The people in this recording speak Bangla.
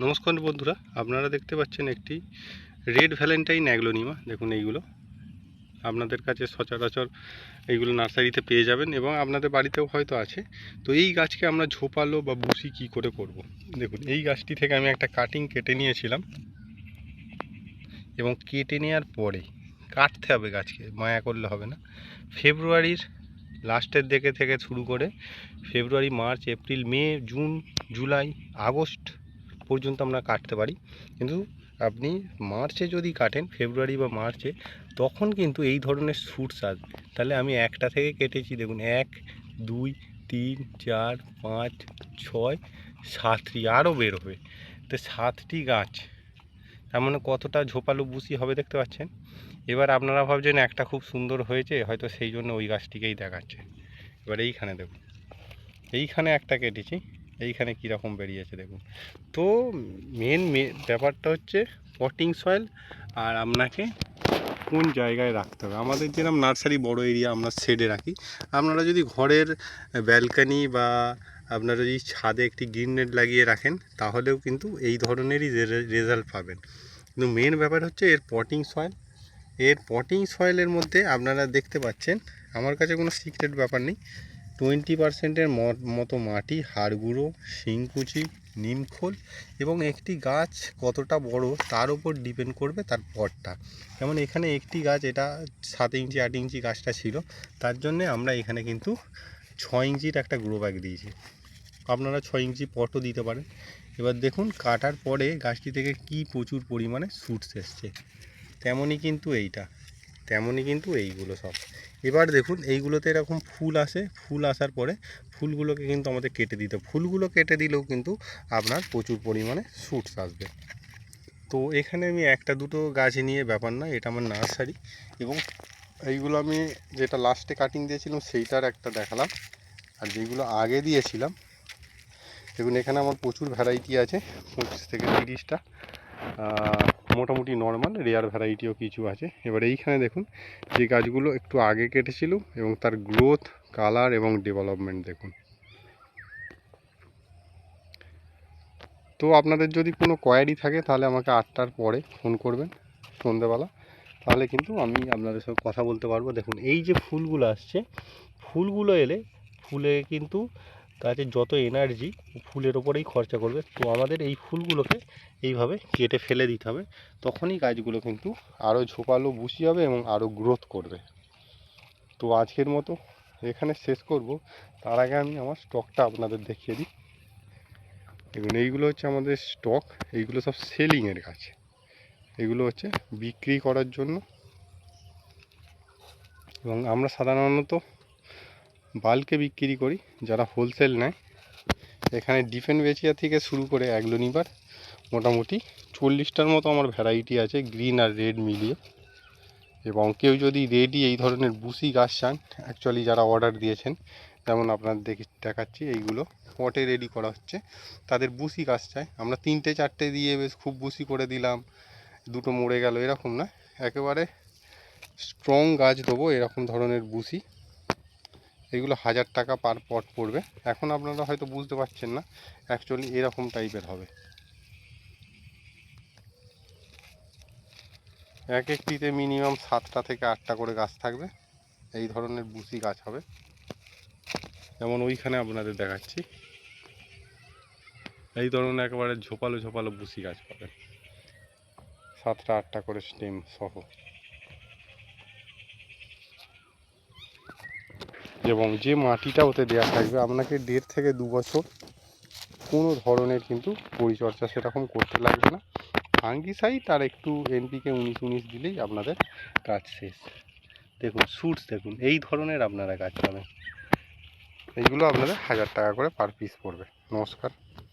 নমস্কার বন্ধুরা, আপনারা দেখতে পাচ্ছেন একটি রেড ভ্যালেন্টাইন অ্যাগ্লোনিমা। দেখুন, এইগুলো আপনাদের কাছে সচরাচর এইগুলো নার্সারিতে পেয়ে যাবেন এবং আপনাদের বাড়িতেও হয়তো আছে। তো এই গাছকে আমরা ঝোপালো বা বুসি কি করে করব। দেখুন, এই গাছটি থেকে আমি একটা কাটিং কেটে নিয়েছিলাম এবং কেটে নেওয়ার পরে কাটতে হবে, গাছকে মায়া করলে হবে না। ফেব্রুয়ারির লাস্টের দিকে থেকে শুরু করে ফেব্রুয়ারি, মার্চ, এপ্রিল, মে, জুন, জুলাই, আগস্ট পর্যন্ত আমরা কাটতে পারি। কিন্তু আপনি মার্চে যদি কাটেন, ফেব্রুয়ারি বা মার্চে, তখন কিন্তু এই ধরনের শুটস আসবে। তাহলে আমি একটা থেকে কেটেছি, দেখুন 1, 2, 3, 4, 5, 6, 7টি আরও বের হবে। তো 7টি গাছ, তার মানে কতটা ঝোপালো বুসি হবে দেখতে পাচ্ছেন। এবার আপনারা ভাবছেন একটা খুব সুন্দর হয়েছে, হয়তো সেই জন্য ওই গাছটিকেই দেখাচ্ছে। এবার এইখানে দেখুন, এইখানে একটা কেটেছি, এইখানে কীরকম বেরিয়েছে দেখুন। তো মেন ব্যাপারটা হচ্ছে পটিং সয়েল আর আপনাকে কোন জায়গায় রাখতে হবে। আমাদের যেরকম নার্সারি বড় এরিয়া আমরা শেডে রাখি, আপনারা যদি ঘরের ব্যালকানি বা আপনারা যদি ছাদে একটি গ্রিন নেট লাগিয়ে রাখেন, তাহলেও কিন্তু এই ধরনেরই রেজাল্ট পাবেন। কিন্তু মেন ব্যাপার হচ্ছে এর পটিং সয়েল। এর পটিং সয়েলের মধ্যে আপনারা দেখতে পাচ্ছেন, আমার কাছে কোনো সিক্রেট ব্যাপার নেই, 20% মতো মাটি, হাড় গুঁড়ো, শিংকুচি, নিমখোল এবং একটি গাছ কতটা বড় তার উপর ডিপেন্ড করবে তার পটটা। যেমন এখানে একটি গাছ, এটা 7 ইঞ্চি 8 ইঞ্চি গাছটা ছিল, তার জন্যে আমরা এখানে কিন্তু 6 ইঞ্চির একটা গ্রো ব্যাগ দিয়েছি। আপনারা 6 ইঞ্চি পটও দিতে পারেন। এবার দেখুন, কাটার পরে গাছটি থেকে কি প্রচুর পরিমাণে শুটস এসছে। তেমনই কিন্তু এইগুলো সব। এবার দেখুন, এইগুলোতে এরকম ফুল আসে, ফুল আসার পরে ফুলগুলোকে কিন্তু আমাদের কেটে দিতে, ফুলগুলো কেটে দিলেও কিন্তু আপনার প্রচুর পরিমাণে শুটস আসবে। তো এখানে আমি একটা দুটো গাছ নিয়ে ব্যাপার না, এটা আমার নার্সারি। এবং এইগুলো আমি যেটা লাস্টে কাটিং দিয়েছিলাম সেইটার একটা দেখালাম, আর যেগুলো আগে দিয়েছিলাম দেখুন, এখানে আমার প্রচুর ভ্যারাইটি আছে, 25 থেকে 30টা। মোটামুটি নর্মাল, রেয়ার ভ্যারাইটিও কিছু আছে। এবার এইখানে দেখুন, যে গাছগুলো একটু আগে কেটেছিল এবং তার গ্রোথ, কালার এবং ডেভেলপমেন্ট দেখুন। তো আপনাদের যদি কোনো কোয়ারি থাকে তাহলে আমাকে 8টার পরে ফোন করবেন সন্ধ্যেবেলা, তাহলে কিন্তু আমি আপনাদের সঙ্গে কথা বলতে পারবো। দেখুন, এই যে ফুলগুলো আসছে, ফুলগুলো এলে ফুলে কিন্তু গাছের যত এনার্জি ফুলের ওপরেই খরচা করবে। তো আমাদের এই ফুলগুলোকে এইভাবে কেটে ফেলে দিতে হবে, তখনই গাছগুলো কিন্তু আরও ঝোপালো বুশি হবে এবং আরও গ্রোথ করবে। তো আজকের মতো এখানে শেষ করব, তার আগে আমি আমার স্টকটা আপনাদের দেখিয়ে দিই। দেখুন, এইগুলো হচ্ছে আমাদের স্টক, এইগুলো সব সেলিংয়ের গাছ, এগুলো হচ্ছে বিক্রি করার জন্য। এবং আমরা সাধারণত বাল্কে বিক্রি করি, যারা হোলসেল নেয়। এখানে ডিফেন্ট বেচিয়া থেকে শুরু করে অ্যাগ্লোনিমার মোটামুটি 40টার মতো আমার ভ্যারাইটি আছে, গ্রিন আর রেড মিলিয়ে। এবং কেউ যদি রেডি এই ধরনের বুসি গাছ চান, অ্যাকচুয়ালি যারা অর্ডার দিয়েছেন, যেমন আপনার দেখাচ্ছি এইগুলো পটে রেডি করা হচ্ছে, তাদের বুসি গাছ চাই। আমরা 3টে 4টে দিয়ে বেশ খুব বুসি করে দিলাম, দুটো মরে গেল, এরকম না, একেবারে স্ট্রং গাছ দেবো এরকম ধরনের বুসি। এগুলো 1000 টাকা পার পট পড়বে। এখন আপনারা হয়তো বুঝতে পারছেন না, অ্যাকচুয়ালি এরকম টাইপের হবে। এক একটিতে মিনিমাম 7টা থেকে 8টা করে গাছ থাকবে, এই ধরনের বুসি গাছ হবে। যেমন ওইখানে আপনাদের দেখাচ্ছি, এই ধরনের একেবারে ঝোপালো ঝোপালো বুসি গাছ পাবেন, 7টা 8টা করে স্টেম সহ। এবং যে মাটিটা ওতে দেওয়া থাকবে, আপনাকে 1.5 থেকে 2 বছর কোনো ধরনের কিন্তু পরিচর্যা সেরকম করতে লাগবে না। ফাঙ্গিসাইড আর একটু এনপিকে 19-19 দিলেই আপনাদের কাজ শেষ। দেখুন শুটস, দেখুন এই ধরনের আপনারা গাছ পাবেন। এইগুলো আপনাদের 1000 টাকা করে পার পিস পড়বে। নমস্কার।